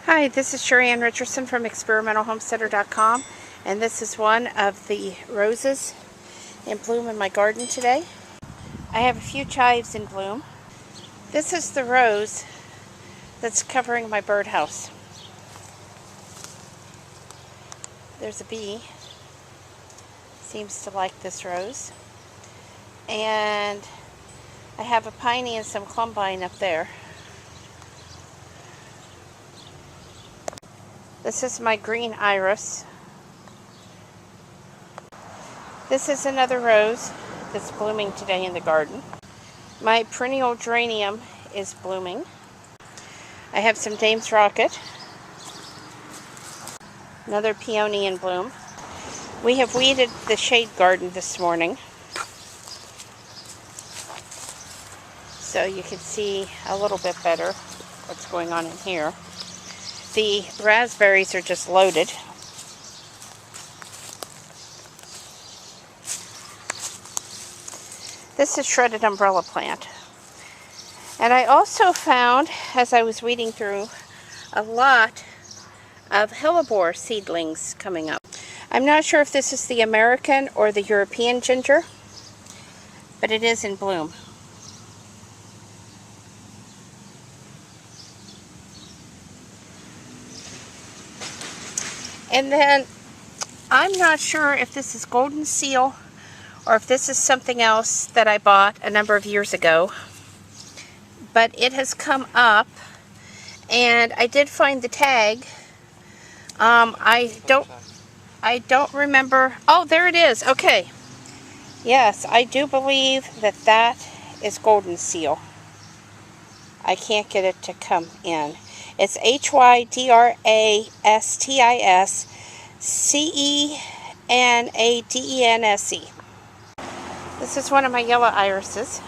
Hi, this is Sheri Ann Richerson from experimentalhomesteader.com, and this is one of the roses in bloom in my garden today. I have a few chives in bloom. This is the rose that's covering my birdhouse. There's a bee. Seems to like this rose. And I have a piney and some columbine up there. This is my green iris. This is another rose that's blooming today in the garden. My perennial geranium is blooming. I have some Dame's Rocket. Another peony in bloom. We have weeded the shade garden this morning, so you can see a little bit better what's going on in here. The raspberries are just loaded. This is shredded umbrella plant. And I also found, as I was weeding through, a lot of hellebore seedlings coming up. I'm not sure if this is the American or the European ginger, but it is in bloom. And then, I'm not sure if this is golden seal or if this is something else that I bought a number of years ago. But it has come up, and I did find the tag. I don't remember. Oh, there it is. Okay. Yes, I do believe that that is golden seal. I can't get it to come in. It's HYDRASTISCENADENSE. This is one of my yellow irises.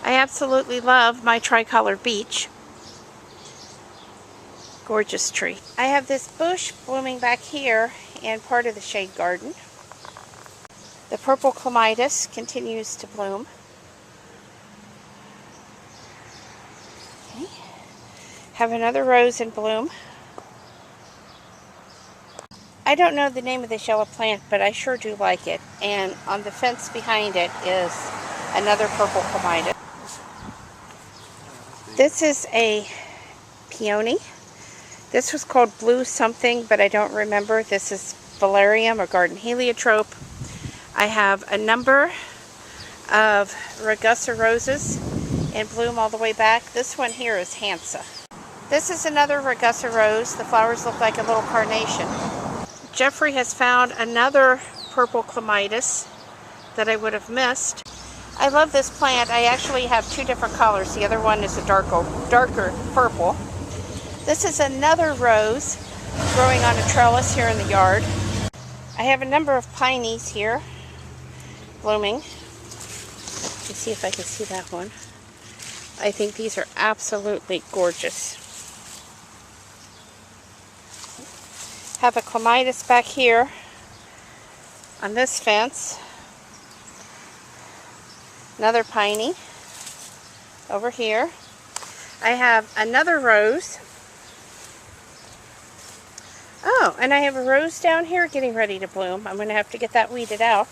I absolutely love my tricolor beech. Gorgeous tree. I have this bush blooming back here in part of the shade garden. The purple clematis continues to bloom. Okay. Have another rose in bloom. I don't know the name of this yellow plant, but I sure do like it. And on the fence behind it is another purple clematis. This is a peony. This was called blue something, but I don't remember. This is valerium or garden heliotrope. I have a number of Ragusa roses in bloom all the way back. This one here is Hansa. This is another Ragusa rose. The flowers look like a little carnation. Jeffrey has found another purple clematis that I would have missed. I love this plant. I actually have two different colors. The other one is a darker purple. This is another rose growing on a trellis here in the yard. I have a number of pineys here blooming. Let's see if I can see that one. I think these are absolutely gorgeous. Have a clematis back here on this fence. Another piney over here. I have another rose. Oh, and I have a rose down here getting ready to bloom. I'm going to have to get that weeded out.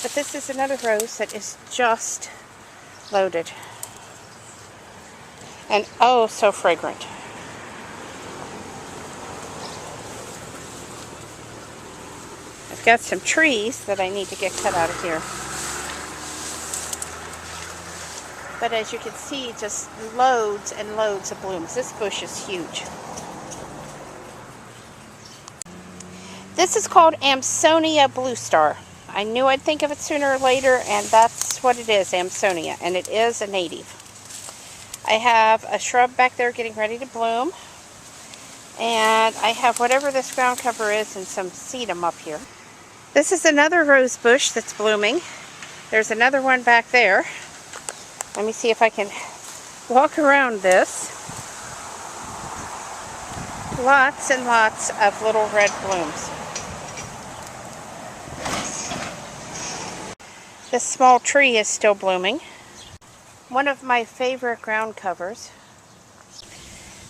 But this is another rose that is just loaded. And oh, so fragrant. I've got some trees that I need to get cut out of here. But as you can see, just loads and loads of blooms. This bush is huge. This is called Amsonia Blue Star. I knew I'd think of it sooner or later, and that's what it is, Amsonia, and it is a native. I have a shrub back there getting ready to bloom, and I have whatever this ground cover is and some sedum up here. This is another rose bush that's blooming. There's another one back there. Let me see if I can walk around this. Lots and lots of little red blooms. This small tree is still blooming. One of my favorite ground covers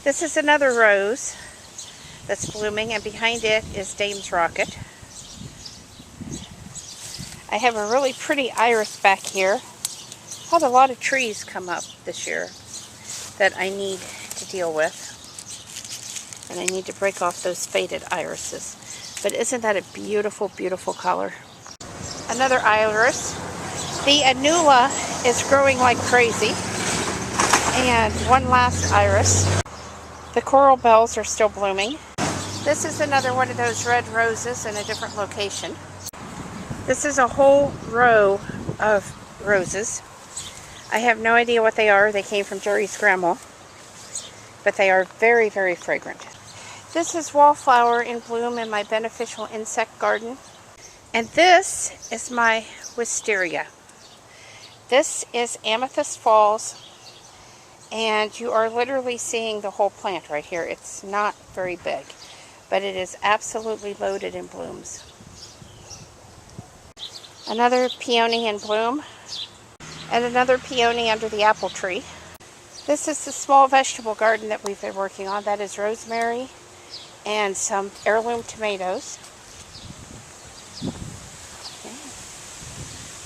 This is another rose that's blooming, and behind it is Dame's Rocket. I have a really pretty iris back here. Had a lot of trees come up this year that I need to deal with. And I need to break off those faded irises. But isn't that a beautiful, beautiful color? Another iris. The annulla is growing like crazy. And one last iris. The coral bells are still blooming. This is another one of those red roses in a different location. This is a whole row of roses. I have no idea what they are. They came from Jerry's grandma. But they are very, very fragrant. This is wallflower in bloom in my beneficial insect garden. And this is my wisteria. This is Amethyst Falls. And you are literally seeing the whole plant right here. It's not very big, but it is absolutely loaded in blooms. Another peony in bloom, and another peony under the apple tree. This is the small vegetable garden that we've been working on. That is rosemary and some heirloom tomatoes. Okay.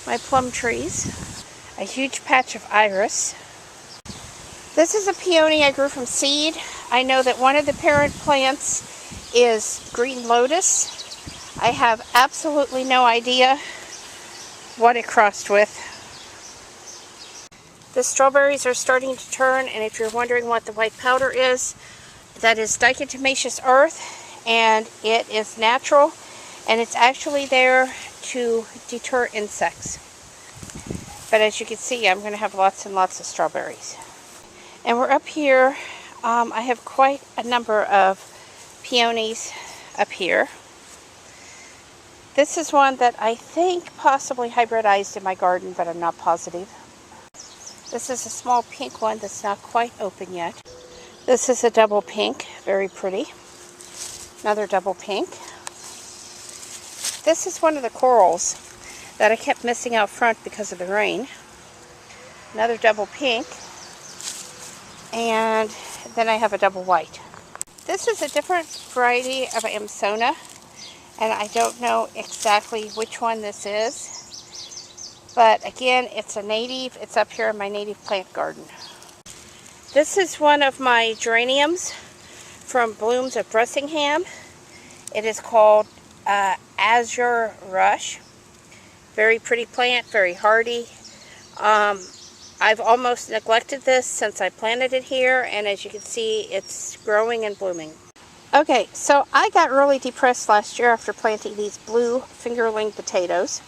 My plum trees. A huge patch of iris. This is a peony I grew from seed. I know that one of the parent plants is green lotus. I have absolutely no idea what it crossed with. The strawberries are starting to turn, and if you're wondering what the white powder is, that is diatomaceous earth, and it is natural, and it's actually there to deter insects. But as you can see, I'm going to have lots and lots of strawberries. And we're up here. I have quite a number of peonies up here. This is one that I think possibly hybridized in my garden, but I'm not positive. This is a small pink one that's not quite open yet. This is a double pink, very pretty. Another double pink. This is one of the corals that I kept missing out front because of the rain. Another double pink. And then I have a double white. This is a different variety of Amsona, and I don't know exactly which one this is. But again, it's a native. It's up here in my native plant garden. This is one of my geraniums from Blooms of Bressingham. It is called Azure Rush. Very pretty plant, very hardy. I've almost neglected this since I planted it here, and as you can see, it's growing and blooming. Okay, so I got really depressed last year after planting these blue fingerling potatoes,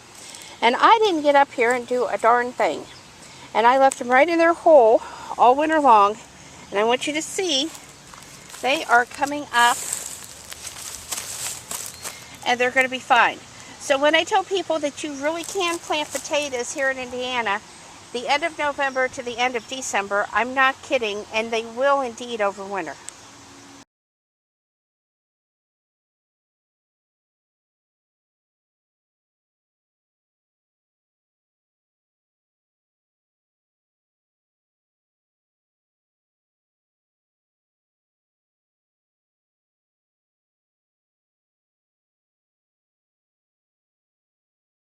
and I didn't get up here and do a darn thing. And I left them right in their hole all winter long, and I want you to see they are coming up, and they're going to be fine. So when I tell people that you really can plant potatoes here in Indiana, the end of November to the end of December, I'm not kidding, and they will indeed over winter.